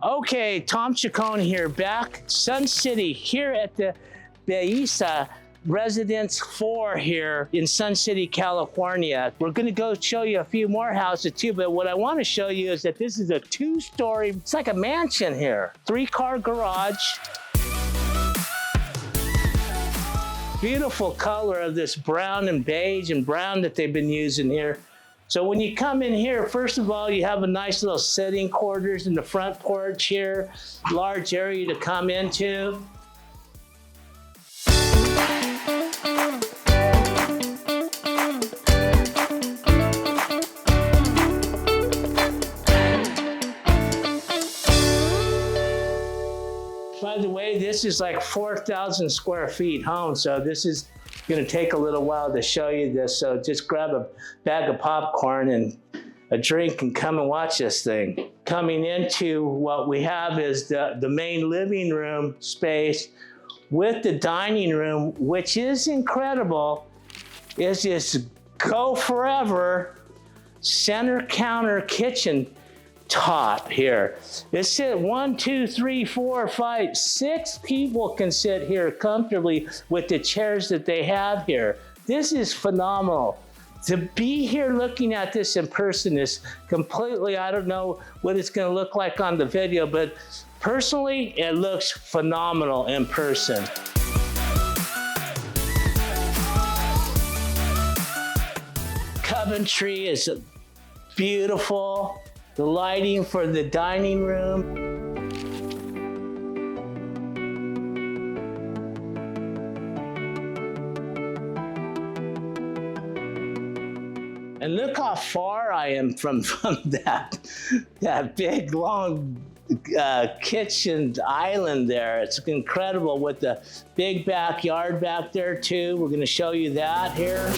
Okay, Tom Chacon here, back Sun City, here at the Belleza Residence 4 here in Sun City, California. We're gonna go show you a few more houses too, but what I wanna show you is that this is a 2-story, it's like a mansion here. 3-car garage. Beautiful color of this brown and beige and brown that they've been using here. So when you come in here, first of all, you have a nice little sitting quarters in the front porch here, large area to come into. By the way, this is like 4,000 square feet home, so this is gonna take a little while to show you this, so just grab a bag of popcorn and a drink and come and watch this thing. Coming into what we have is the main living room space with the dining room, which is incredible. Is this go forever center counter kitchen top here. It's 1, 2, 3, 4, 5, 6 people can sit here comfortably with the chairs that they have here. This is phenomenal. To be here looking at this in person is completely, I don't know what it's gonna look like on the video, but personally, it looks phenomenal in person. Coventry is beautiful. The lighting for the dining room. And look how far I am from that big long kitchen island there. It's incredible with the big backyard back there too. We're gonna show you that here.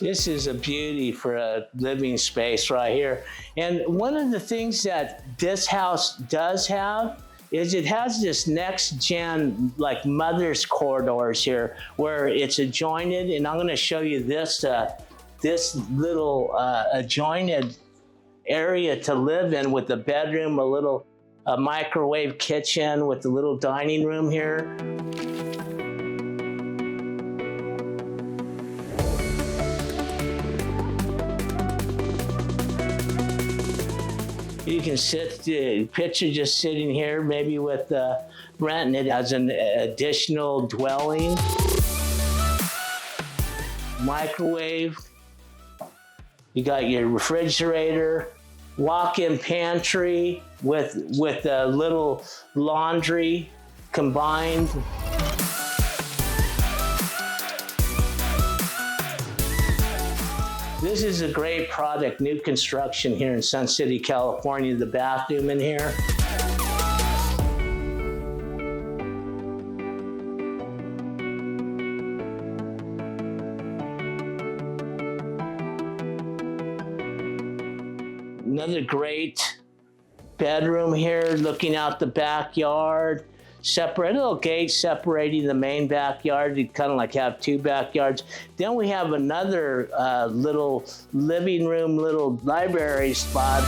This is a beauty for a living space right here. And one of the things that this house does have is it has this next gen, like mother's corridors here, where it's adjoined, and I'm gonna show you this, this little adjoined area to live in with a bedroom, a little microwave kitchen with a little dining room here. You can sit, picture just sitting here, maybe with renting it as an additional dwelling. Microwave. You got your refrigerator, walk-in pantry with a little laundry combined. This is a great product, new construction here in Sun City, California, the bathroom in here. Another great bedroom here, looking out the backyard. Separate, a little gate separating the main backyard. You kind of like have 2 backyards. Then we have another little living room, little library spot.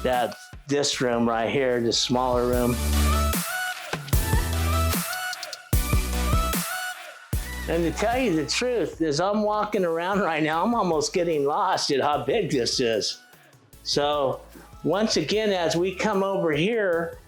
That's this room right here, the smaller room. And to tell you the truth, as I'm walking around right now, I'm almost getting lost at how big this is. So, once again, as we come over here,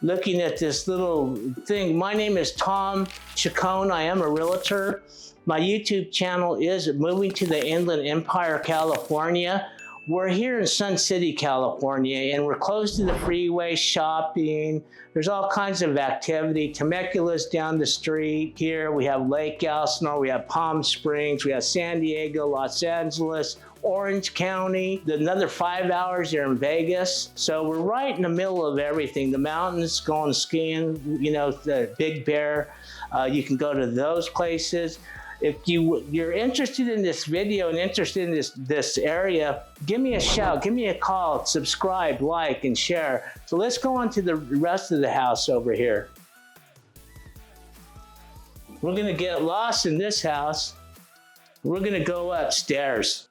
looking at this little thing, my name is Tom Chacon. I am a realtor. My YouTube channel is Moving to the Inland Empire, California. We're here in Sun City, California, and we're close to the freeway, shopping. There's all kinds of activity. Temecula's down the street here. We have Lake Elsinore, we have Palm Springs, we have San Diego, Los Angeles, Orange County. Another 5 hours, you're in Vegas. So we're right in the middle of everything. The mountains, going skiing, you know, the Big Bear. You can go to those places. If you're interested in this video and interested in this area, give me a shout, give me a call, subscribe, like, and share. So let's go on to the rest of the house over here. we're gonna get lost in this house. We're gonna go upstairs.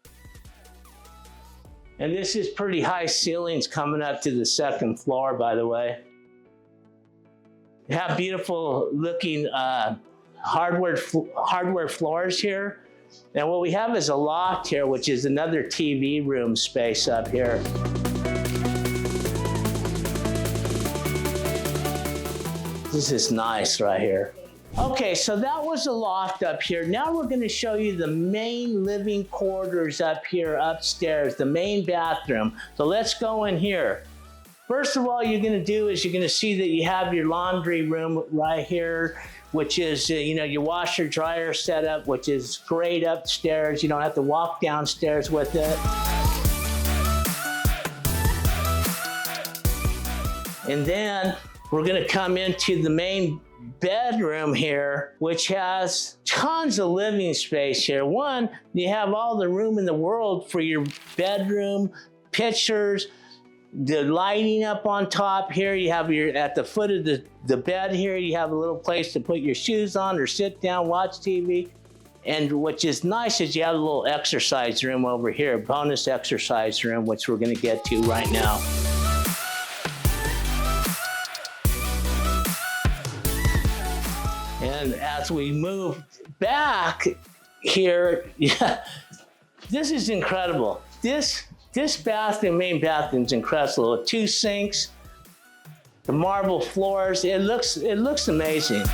And this is pretty high ceilings coming up to the second floor, by the way. You have beautiful looking hardware floors here. And what we have is a loft here, which is another TV room space up here. This is nice right here. Okay, so that was the loft up here. Now we're gonna show you the main living quarters up here upstairs, the main bathroom. So let's go in here. First of all, you're gonna do is you're gonna see that you have your laundry room right here, which is, your washer dryer setup, which is great upstairs. You don't have to walk downstairs with it. And then we're gonna come into the main bedroom here, which has tons of living space here. One, you have all the room in the world for your bedroom, pictures, the lighting up on top here. You have at the foot of the bed here, you have a little place to put your shoes on or sit down, watch TV. And which is nice is you have a little exercise room over here, bonus exercise room, which we're gonna get to right now. And as we move back here, this is incredible. This bathroom, main bathroom is incredible. 2 sinks, the marble floors, it looks amazing.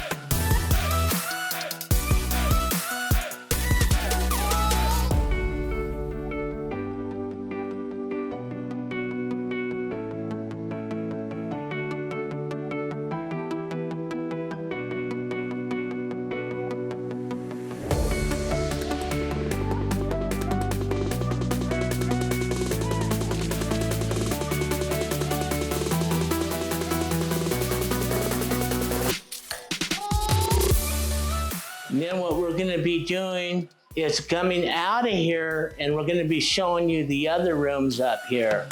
And then what we're gonna be doing is coming out of here and we're gonna be showing you the other rooms up here.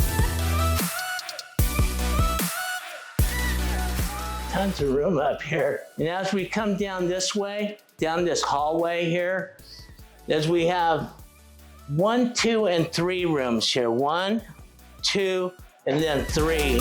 Tons of room up here. And as we come down this way, down this hallway here, as we have 1, 2, and 3 rooms here. 1, 2, and then 3.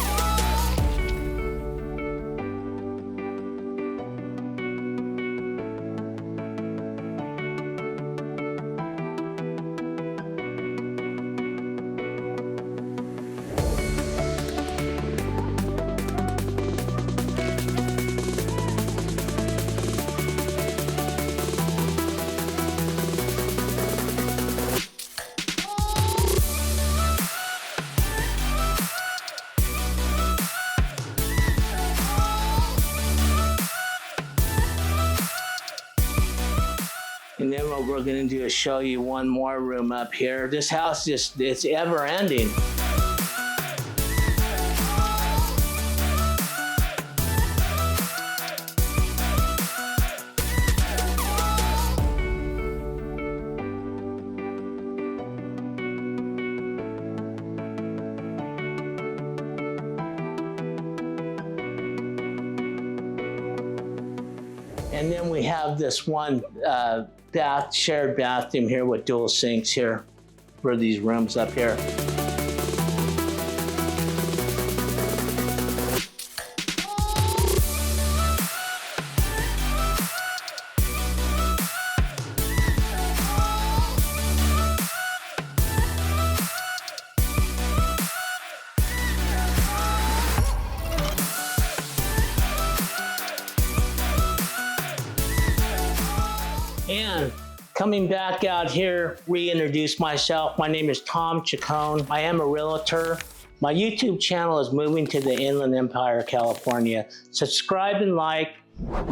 And then what we're gonna do is show you one more room up here. This house it's ever ending. And then we have this one shared bathroom here with dual sinks here for these rooms up here. And coming back out here, reintroduce myself. My name is Tom Chacon. I am a realtor. My YouTube channel is moving to the Inland Empire, California. Subscribe and like.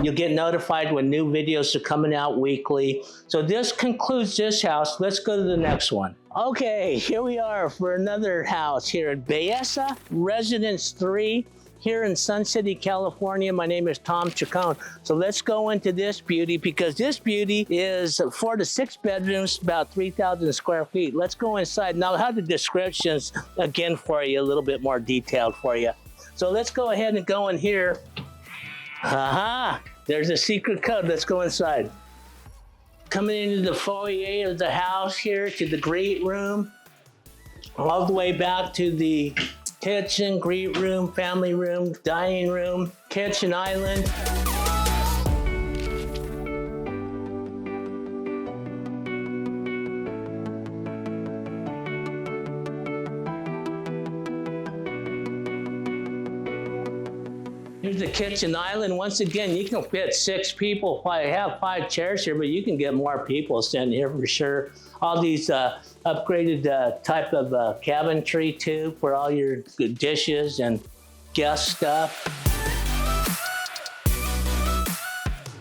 You'll get notified when new videos are coming out weekly. So this concludes this house. Let's go to the next one. Okay, here we are for another house here at Belleza, Residence 3. Here in Sun City, California. My name is Tom Chacon. So let's go into this beauty because this beauty is 4 to 6 bedrooms, about 3,000 square feet. Let's go inside. Now, I'll have the descriptions again for you, a little bit more detailed for you. So let's go ahead and go in here. Aha! There's a secret code. Let's go inside. Coming into the foyer of the house here to the great room, all the way back to the kitchen, great room, family room, dining room, kitchen island. Here's the kitchen island. Once again, you can fit 6 people. I have 5 chairs here, but you can get more people sitting here for sure. All these upgraded type of cabinetry too for all your good dishes and guest stuff.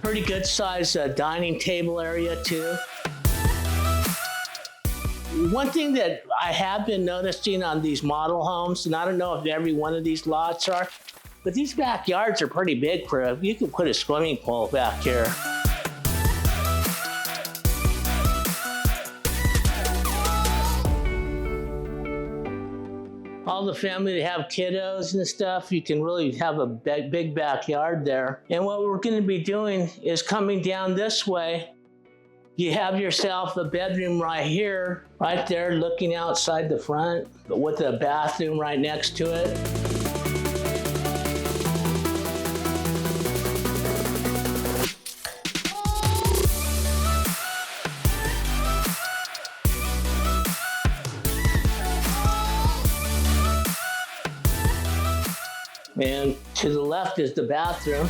Pretty good size dining table area too. One thing that I have been noticing on these model homes, and I don't know if every one of these lots are, but these backyards are pretty big for you can put a swimming pool back here. All the family that have kiddos and stuff, you can really have a big backyard there. And what we're gonna be doing is coming down this way. You have yourself a bedroom right here, right there, looking outside the front, but with a bathroom right next to it. And to the left is the bathroom.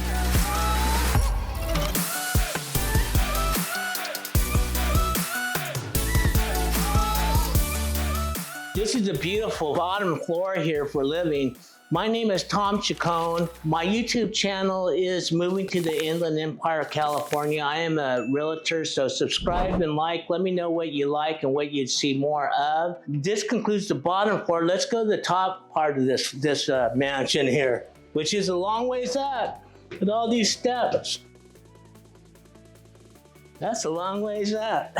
This is a beautiful bottom floor here for living. My name is Tom Chacon. My YouTube channel is Moving to the Inland Empire, California. I am a realtor, so subscribe and like. Let me know what you like and what you'd see more of. This concludes the bottom floor. Let's go to the top part of this mansion here, which is a long ways up with all these steps. That's a long ways up.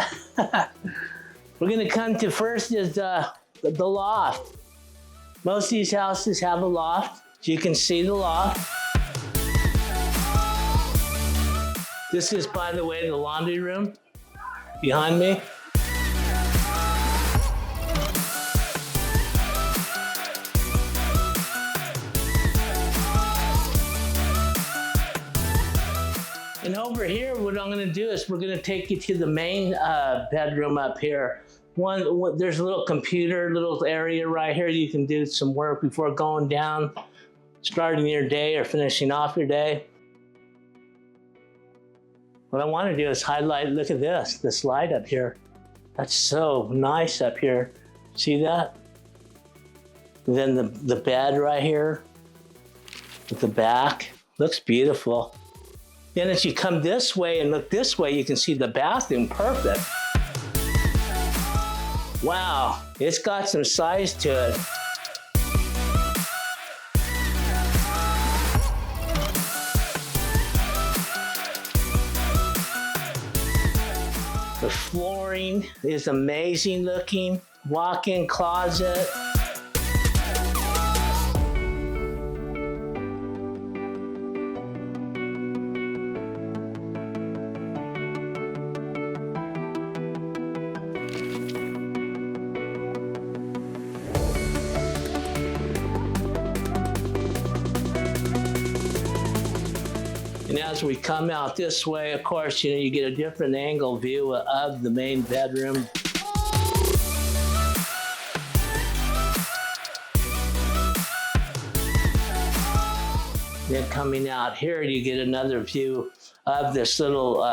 We're gonna come to first is the loft. Most of these houses have a loft, so you can see the loft. This is, by the way, the laundry room behind me. And over here, what I'm gonna do is we're gonna take you to the main bedroom up here. There's a little computer, little area right here. You can do some work before going down, starting your day or finishing off your day. What I want to do is highlight, look at this light up here. That's so nice up here. See that? And then the bed right here with the back. Looks beautiful. Then as you come this way and look this way, you can see the bathroom, perfect. Wow, it's got some size to it. The flooring is amazing looking. Walk-in closet. And as we come out this way, of course, you get a different angle view of the main bedroom. Then coming out here, you get another view of this little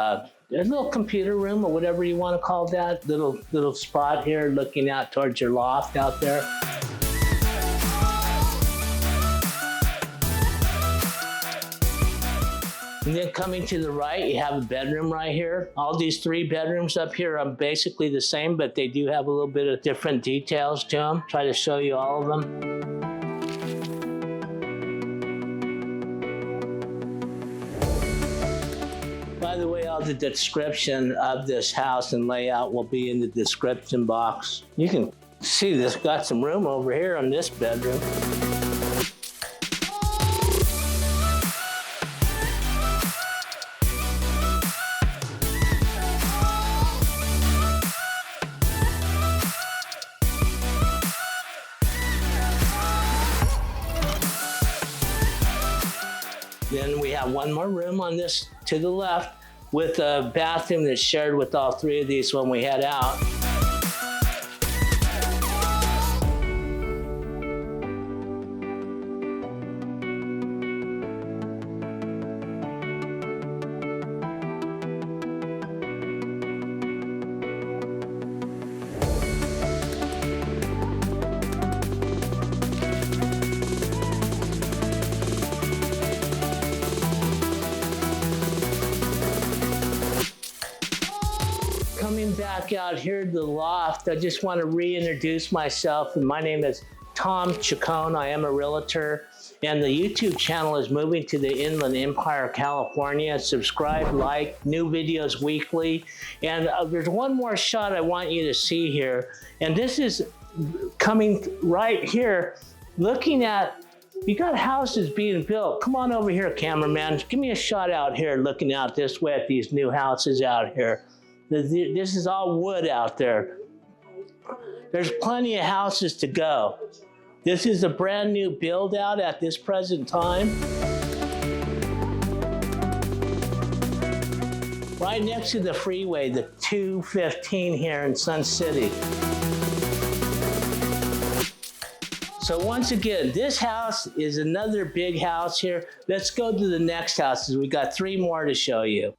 computer room or whatever you want to call that. Little spot here looking out towards your loft out there. And then coming to the right, you have a bedroom right here. All these 3 bedrooms up here are basically the same, but they do have a little bit of different details to them. Try to show you all of them. By the way, all the description of this house and layout will be in the description box. You can see this got some room over here on this bedroom. have one more room on this to the left with a bathroom that's shared with all three of these when we head out. Coming back out here to the loft, I just want to reintroduce myself. My name is Tom Chacon. I am a realtor, and the YouTube channel is moving to the Inland Empire, California. Subscribe, like, new videos weekly. And there's one more shot I want you to see here. And this is coming right here, looking at, you got houses being built. Come on over here, cameraman. Give me a shot out here, looking out this way at these new houses out here. This is all wood out there. There's plenty of houses to go. This is a brand new build out at this present time. Right next to the freeway, the 215 here in Sun City. So once again, this house is another big house here. Let's go to the next houses. We got 3 more to show you.